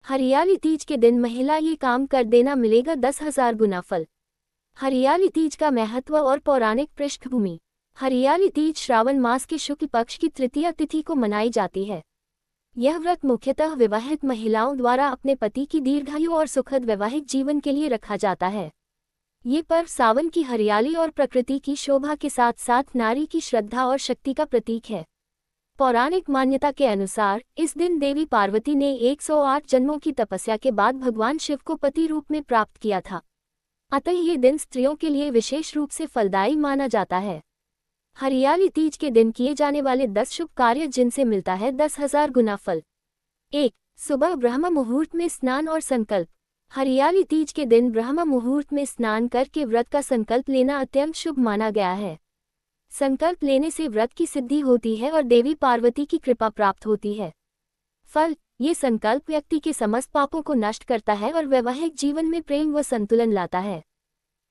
हरियाली तीज के दिन महिला ये काम कर देना, मिलेगा 10,000 गुना फल। हरियाली तीज का महत्व और पौराणिक पृष्ठभूमि। हरियाली तीज श्रावण मास के शुक्ल पक्ष की तृतीया तिथि को मनाई जाती है। यह व्रत मुख्यतः विवाहित महिलाओं द्वारा अपने पति की दीर्घायु और सुखद वैवाहिक जीवन के लिए रखा जाता है। ये पर्व सावन की हरियाली और प्रकृति की शोभा के साथ साथ नारी की श्रद्धा और शक्ति का प्रतीक है। पौराणिक मान्यता के अनुसार इस दिन देवी पार्वती ने 108 जन्मों की तपस्या के बाद भगवान शिव को पति रूप में प्राप्त किया था। अतः ये दिन स्त्रियों के लिए विशेष रूप से फलदायी माना जाता है। हरियाली तीज के दिन किए जाने वाले 10 शुभ कार्य जिनसे मिलता है 10,000 गुना फल। 1. सुबह ब्रह्म मुहूर्त में स्नान और संकल्प। हरियाली तीज के दिन ब्रह्म मुहूर्त में स्नान करके व्रत का संकल्प लेना अत्यंत शुभ माना गया है। संकल्प लेने से व्रत की सिद्धि होती है और देवी पार्वती की कृपा प्राप्त होती है। फल, ये संकल्प व्यक्ति के समस्त पापों को नष्ट करता है और वैवाहिक जीवन में प्रेम व संतुलन लाता है।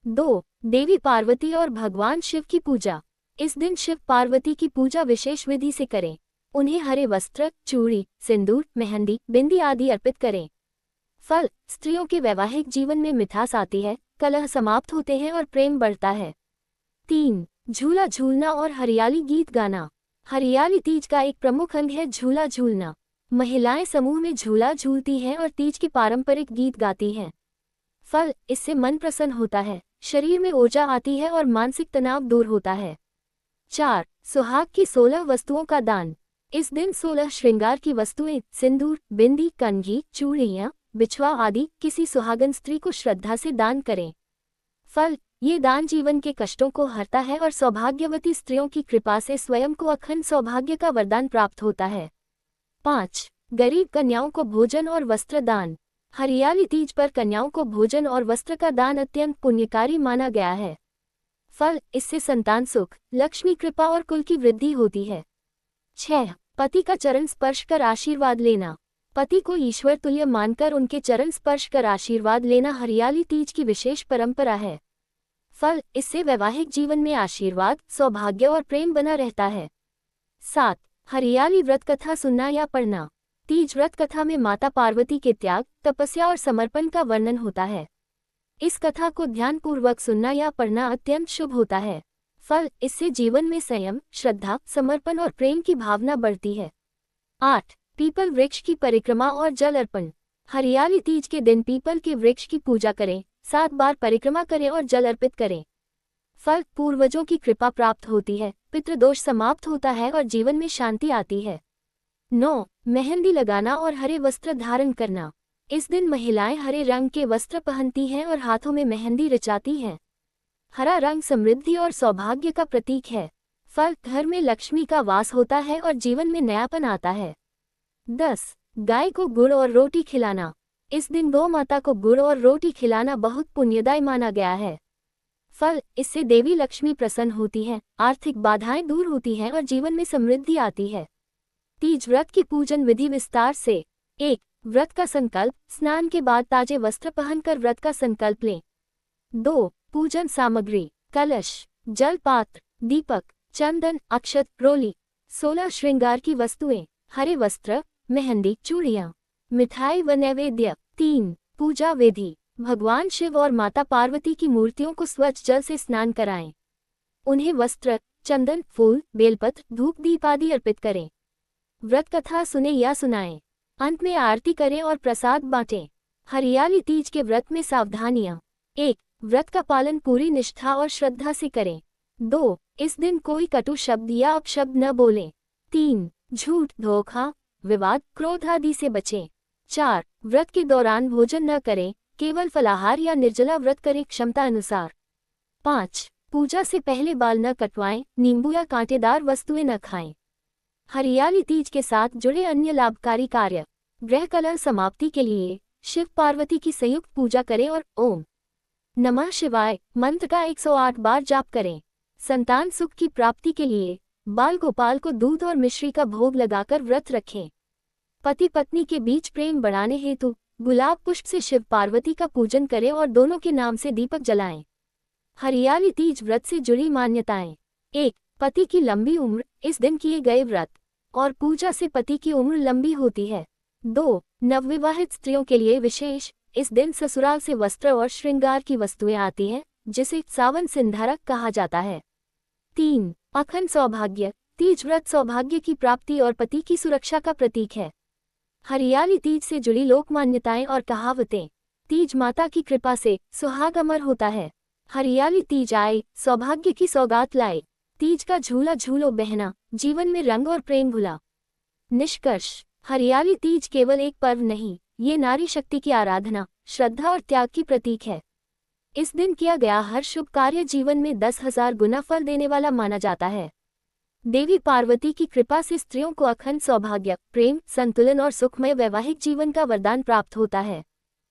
2. देवी पार्वती और भगवान शिव की पूजा। इस दिन शिव पार्वती की पूजा विशेष विधि से करें। उन्हें हरे वस्त्र, चूड़ी, सिंदूर, मेहंदी, बिंदी आदि अर्पित करें। फल, स्त्रियों के वैवाहिक जीवन में मिठास आती है, कलह समाप्त होते हैं और प्रेम बढ़ता है। 3. झूला झूलना और हरियाली गीत गाना। हरियाली तीज का एक प्रमुख अंग है झूला झूलना। महिलाएं समूह में झूला झूलती हैं और तीज के पारंपरिक गीत गाती हैं। फल, इससे मन प्रसन्न होता है, शरीर में ऊर्जा आती है और मानसिक तनाव दूर होता है। 4. सुहाग की 16 वस्तुओं का दान। इस दिन 16 श्रृंगार की वस्तुएं, सिंदूर, बिंदी, कंघी, चूड़ियां, बिछुआ आदि किसी सुहागन स्त्री को श्रद्धा से दान करें। फल, ये दान जीवन के कष्टों को हरता है और सौभाग्यवती स्त्रियों की कृपा से स्वयं को अखंड सौभाग्य का वरदान प्राप्त होता है। 5. गरीब कन्याओं को भोजन और वस्त्र दान। हरियाली तीज पर कन्याओं को भोजन और वस्त्र का दान अत्यंत पुण्यकारी माना गया है। फल, इससे संतान सुख, लक्ष्मी कृपा और कुल की वृद्धि होती है। 6. पति का चरण स्पर्श कर आशीर्वाद लेना। पति को ईश्वर तुल्य मानकर उनके चरण स्पर्श कर आशीर्वाद लेना हरियाली तीज की विशेष परंपरा है। फल, इससे वैवाहिक जीवन में आशीर्वाद, सौभाग्य और प्रेम बना रहता है। 7. हरियाली व्रत कथा सुनना या पढ़ना। तीज व्रत कथा में माता पार्वती के त्याग, तपस्या और समर्पण का वर्णन होता है। इस कथा को ध्यानपूर्वक सुनना या पढ़ना अत्यंत शुभ होता है। फल, इससे जीवन में संयम, श्रद्धा, समर्पण और प्रेम की भावना बढ़ती है। 8. पीपल वृक्ष की परिक्रमा और जल अर्पण। हरियाली तीज के दिन पीपल के वृक्ष की पूजा करें, 7 बार परिक्रमा करें और जल अर्पित करें। फल, पूर्वजों की कृपा प्राप्त होती है, पितृदोष समाप्त होता है और जीवन में शांति आती है। 9. मेहंदी लगाना और हरे वस्त्र धारण करना। इस दिन महिलाएं हरे रंग के वस्त्र पहनती हैं और हाथों में मेहंदी रचाती हैं। हरा रंग समृद्धि और सौभाग्य का प्रतीक है। फल, घर में लक्ष्मी का वास होता है और जीवन में नयापन आता है। 10. गाय को गुड़ और रोटी खिलाना। इस दिन गौ माता को गुड़ और रोटी खिलाना बहुत पुण्यदायी माना गया है। फल, इससे देवी लक्ष्मी प्रसन्न होती हैं, आर्थिक बाधाएं दूर होती हैं और जीवन में समृद्धि आती है। तीज व्रत की पूजन विधि विस्तार से। 1. व्रत का संकल्प। स्नान के बाद ताजे वस्त्र पहनकर व्रत का संकल्प लें। 2. पूजन सामग्री। कलश, जल पात्र, दीपक, चंदन, अक्षत, रोली। 16 श्रृंगार की वस्तुएं, हरे वस्त्र, मेहंदी, चूड़ियां, मिठाई व नैवेद्य। 3. पूजा विधि। भगवान शिव और माता पार्वती की मूर्तियों को स्वच्छ जल से स्नान कराएं। उन्हें वस्त्र, चंदन, फूल, बेलपत्र, धूप दीप आदि अर्पित करें। व्रत कथा सुने या सुनाएं। अंत में आरती करें और प्रसाद बांटें। हरियाली तीज के व्रत में सावधानियां। 1. व्रत का पालन पूरी निष्ठा और श्रद्धा से करें। 2. इस दिन कोई कटु शब्द या अपशब्द न बोलें। 3. झूठ, धोखा, विवाद, क्रोध आदि से बचें। 4. व्रत के दौरान भोजन न करें, केवल फलाहार या निर्जला व्रत करें क्षमता अनुसार। 5. पूजा से पहले बाल न कटवाएं, नींबू या कांटेदार वस्तुएं न खाएं। हरियाली तीज के साथ जुड़े अन्य लाभकारी कार्य। ग्रह कलह समाप्ति के लिए शिव पार्वती की संयुक्त पूजा करें और ओम नमः शिवाय मंत्र का 108 बार जाप करें। संतान सुख की प्राप्ति के लिए बाल गोपाल को दूध और मिश्री का भोग लगाकर व्रत रखें। पति पत्नी के बीच प्रेम बढ़ाने हेतु गुलाब पुष्प से शिव पार्वती का पूजन करें और दोनों के नाम से दीपक जलाएं। हरियाली तीज व्रत से जुड़ी मान्यताएं। 1. पति की लंबी उम्र। इस दिन किए गए व्रत और पूजा से पति की उम्र लंबी होती है। 2. नवविवाहित स्त्रियों के लिए विशेष, इस दिन ससुराल से वस्त्र और श्रृंगार की वस्तुएं आती हैं, जिसे सावन सिंधारक कहा जाता है। 3. अखंड सौभाग्य। तीज व्रत सौभाग्य की प्राप्ति और पति की सुरक्षा का प्रतीक है। हरियाली तीज से जुड़ी लोक मान्यताएं और कहावतें। तीज माता की कृपा से सुहाग अमर होता है। हरियाली तीज आए, सौभाग्य की सौगात लाए। तीज का झूला झूलो बहना, जीवन में रंग और प्रेम घुला। निष्कर्ष, हरियाली तीज केवल एक पर्व नहीं, ये नारी शक्ति की आराधना, श्रद्धा और त्याग की प्रतीक है। इस दिन किया गया हर शुभ कार्य जीवन में 10,000 गुना फल देने वाला माना जाता है। देवी पार्वती की कृपा से स्त्रियों को अखंड सौभाग्य, प्रेम, संतुलन और सुखमय वैवाहिक जीवन का वरदान प्राप्त होता है।